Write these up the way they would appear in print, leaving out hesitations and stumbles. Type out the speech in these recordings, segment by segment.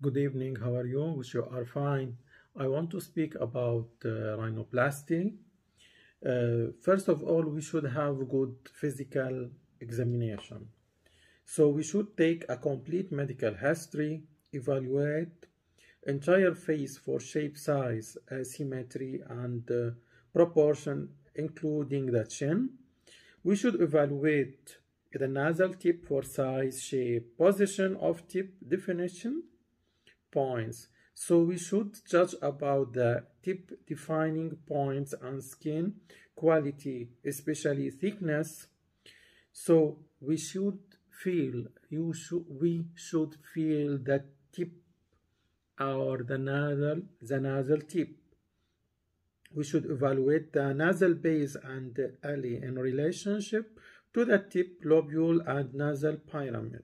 Good evening, how are you? Wish you are fine. I want to speak about rhinoplasty. First of all, we should have good physical examination. So we should take a complete medical history, evaluate entire face for shape, size, symmetry, and proportion, including the chin. We should evaluate the nasal tip for size, shape, position of tip, definition, points. So we should judge about the tip defining points and skin quality, especially thickness. So we should feel the tip or the nasal tip. We should evaluate the nasal base and the alley in relationship to the tip lobule and nasal pyramid.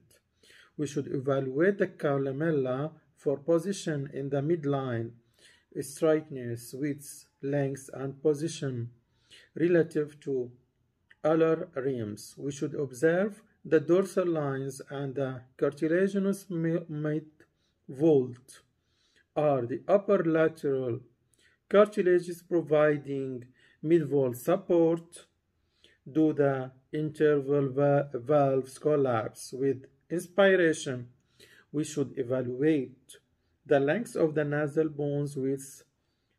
We should evaluate the columella for position in the midline, straightness, width, length, and position relative to alar rims. We should observe the dorsal lines and the cartilaginous mid-vault are the upper lateral cartilages providing mid-vault support. Do the interval valves collapse with inspiration? We should evaluate the length of the nasal bones, width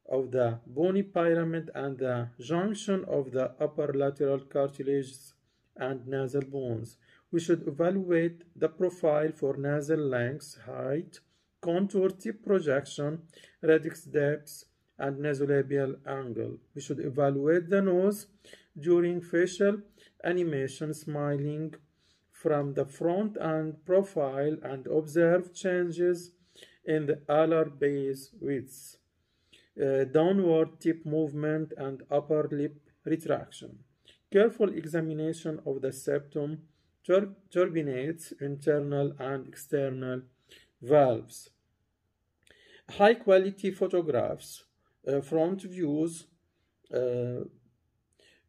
of the bony pyramid, and the junction of the upper lateral cartilages and nasal bones. We should evaluate the profile for nasal length, height, contour, tip projection, radix depth, and nasolabial angle. We should evaluate the nose during facial animation, smiling from the front and profile, and observe changes in the alar base width, downward tip movement, and upper lip retraction. Careful examination of the septum turbinates, internal and external valves. High quality photographs, front views,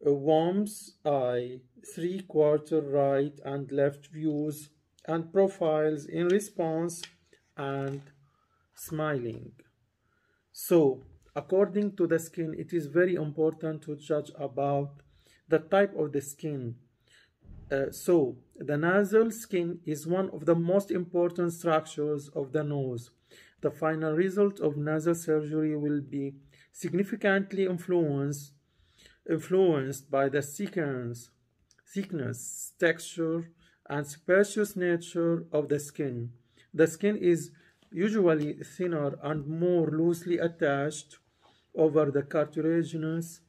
worm's eye, three-quarter right and left views, and profiles in response and smiling. So, according to the skin, it is very important to judge about the type of the skin. So, the nasal skin is one of the most important structures of the nose. The final result of nasal surgery will be significantly influenced by the thickness, texture, and sebaceous nature of the skin. The skin is usually thinner and more loosely attached over the cartilaginous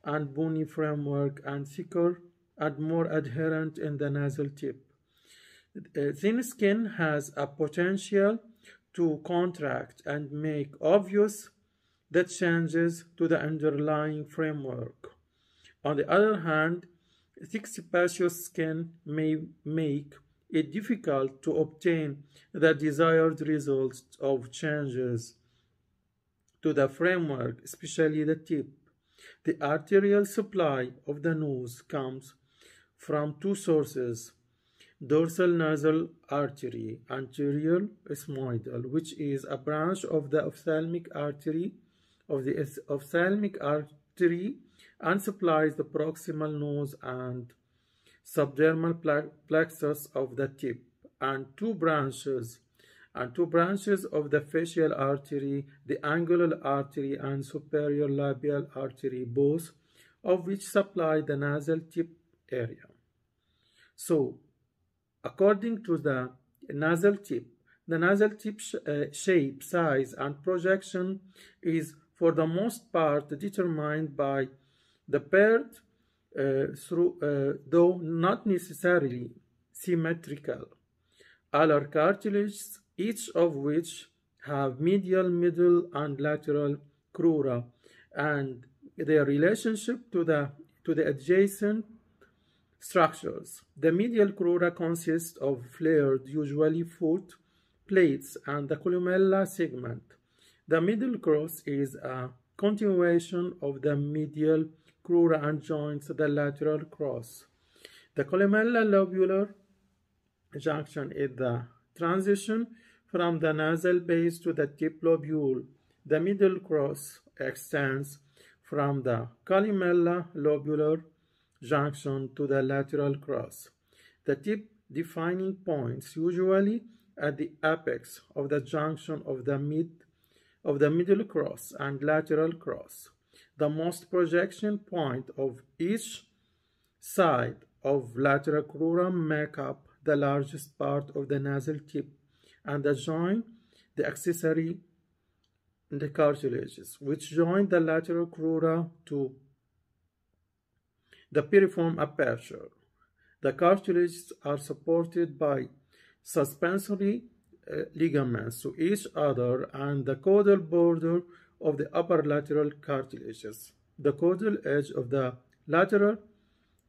and bony framework, and thicker and more adherent in the nasal tip. Thin skin has a potential to contract and make obvious the changes to the underlying framework. On the other hand, thick sebaceous skin may make it difficult to obtain the desired results of changes to the framework, especially the tip. The arterial supply of the nose comes from two sources: dorsal nasal artery, anterior ethmoidal, which is a branch of the ophthalmic artery and supplies the proximal nose and subdermal plexus of the tip, and two branches of the facial artery, the angular artery and superior labial artery, both of which supply the nasal tip area. So, according to the nasal tip shape, size, and projection is for the most part determined by the paired, though not necessarily symmetrical, alar cartilages, each of which have medial, middle, and lateral crura, and their relationship to the adjacent structures. The medial crura consists of flared, usually foot plates, and the columella segment. The middle cross is a continuation of the medial crura and joins the lateral cross. The columella lobular junction is the transition from the nasal base to the tip lobule. The middle cross extends from the columella lobular junction to the lateral cross. The tip defining points usually at the apex of the junction of the middle cross and lateral cross. The most projection point of each side of lateral crura make up the largest part of the nasal tip, and the join the accessory the cartilages, which join the lateral crura to the piriform aperture. The cartilages are supported by suspensory ligaments to each other and the caudal border of the upper lateral cartilages. The caudal edge of the lateral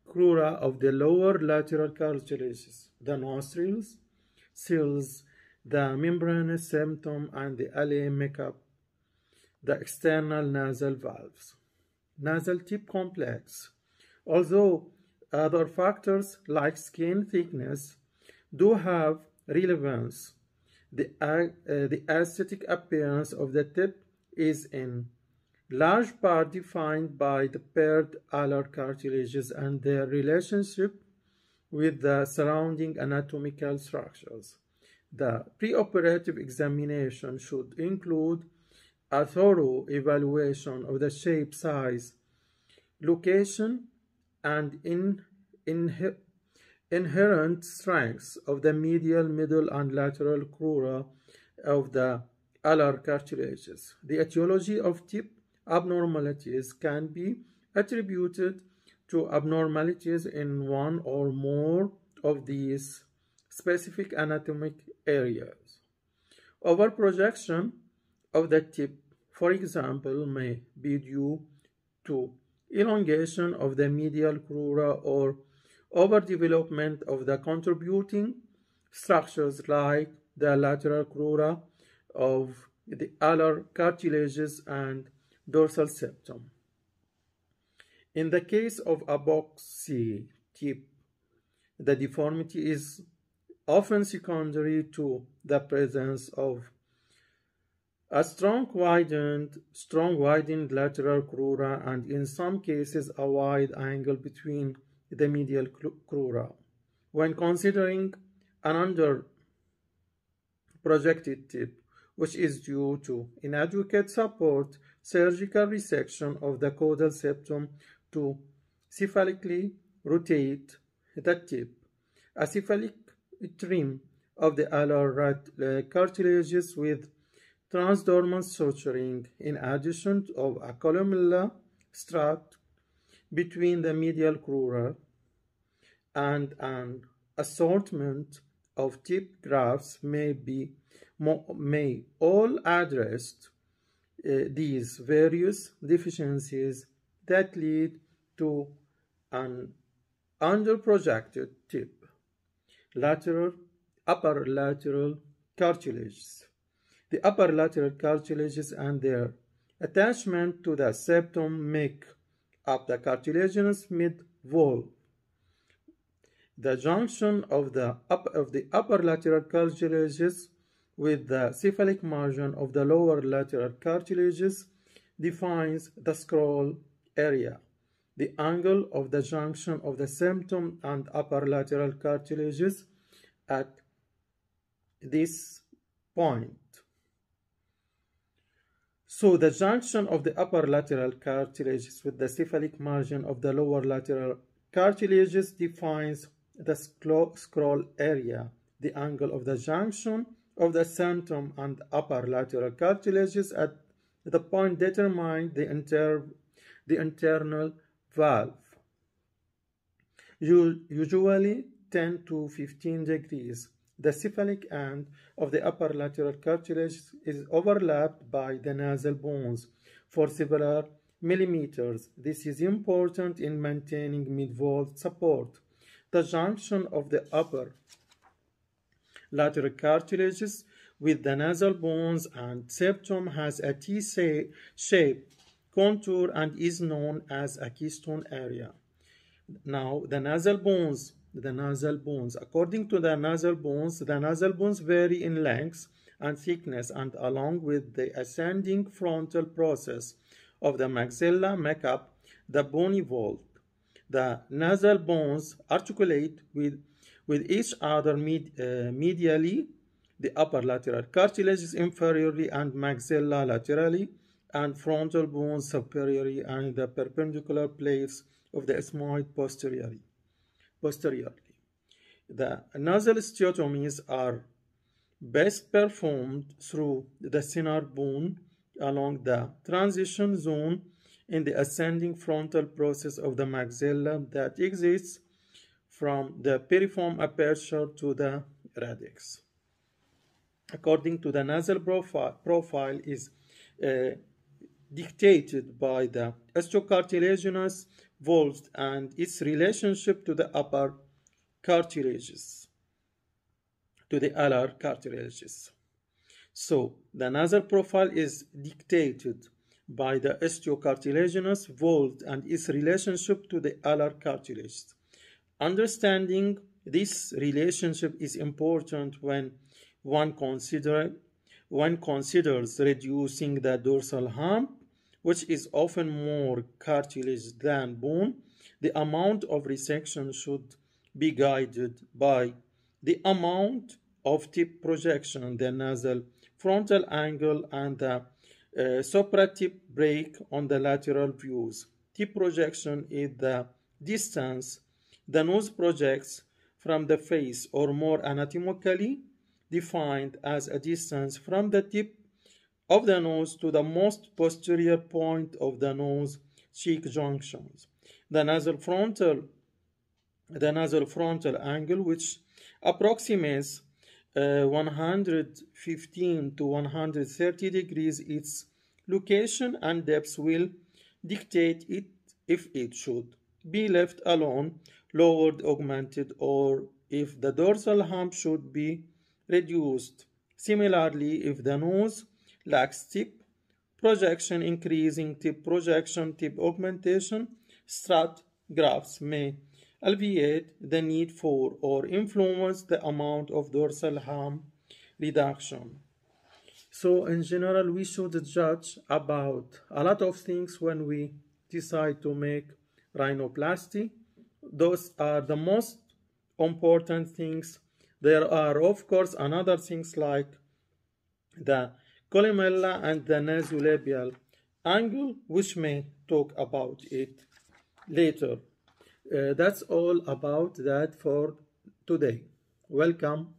crura of the lower lateral cartilages, the nostrils, sills, the membranous septum, and the alae make up the external nasal valves. Nasal tip complex. Although other factors like skin thickness do have relevance, the aesthetic appearance of the tip is in large part defined by the paired alar cartilages and their relationship with the surrounding anatomical structures. The preoperative examination should include a thorough evaluation of the shape, size, location, and inherent strengths of the medial, middle, and lateral crura of the alar cartilages. The etiology of tip abnormalities can be attributed to abnormalities in one or more of these specific anatomic areas. Overprojection of the tip, for example, may be due to elongation of the medial crura or overdevelopment of the contributing structures like the lateral crura of the alar cartilages and dorsal septum. In the case of a boxy tip, the deformity is often secondary to the presence of a strong widened lateral crura and in some cases a wide angle between the medial crura. When considering an under projected tip, which is due to inadequate support, surgical resection of the caudal septum to cephalically rotate the tip, a cephalic trim of the alar cartilages with transdermal suturing, in addition of a columella strut between the medial crura, and an assortment of tip grafts may all address these various deficiencies that lead to an underprojected tip. Upper lateral cartilages. The upper lateral cartilages and their attachment to the septum make up the cartilaginous mid-valve. The junction of the upper lateral cartilages with the cephalic margin of the lower lateral cartilages defines the scroll area. The angle of the junction of the septum and upper lateral cartilages at this point. So the junction of the upper lateral cartilages with the cephalic margin of the lower lateral cartilages defines the scroll area. The angle of the junction of the septum and upper lateral cartilages at the point determine the internal valve, usually 10 to 15 degrees. The cephalic end of the upper lateral cartilage is overlapped by the nasal bones for several millimeters. This is important in maintaining mid-valve support. The junction of the upper lateral cartilages with the nasal bones and septum has a T-shaped contour and is known as a keystone area. Now, the nasal bones. According to the nasal bones vary in length and thickness, and along with the ascending frontal process of the maxilla make up the bony vault. The nasal bones articulate with each other medially. The upper lateral cartilage is inferiorly and maxilla laterally, and frontal bones superiorly, and the perpendicular plates of the ethmoid posteriorly. The nasal osteotomies are best performed through the thinner bone along the transition zone in the ascending frontal process of the maxilla that exists from the piriform aperture to the radix. According to the nasal profile is dictated by the osteocartilaginous vault and its relationship to the upper cartilages, to the alar cartilages. So the nasal profile is dictated by the osteocartilaginous vault and its relationship to the alar cartilages. Understanding this relationship is important when one considers reducing the dorsal hump, which is often more cartilage than bone. The amount of resection should be guided by the amount of tip projection, the nasal frontal angle, and the supratip break on the lateral views. Tip projection is the distance the nose projects from the face, or more anatomically defined as a distance from the tip of the nose to the most posterior point of the nose cheek junctions. The nasal frontal angle, which approximates 115 to 130 degrees, its location and depth will dictate it if it should be left alone, lowered, augmented, or if the dorsal hump should be reduced. Similarly, if the nose lacks tip projection, increasing tip projection, tip augmentation, strut grafts may alleviate the need for or influence the amount of dorsal hump reduction. So in general, we should judge about a lot of things when we decide to make rhinoplasty. Those are the most important things. There are, of course, another things like the columella and the nasolabial angle, which may talk about it later. That's all about that for today. Welcome.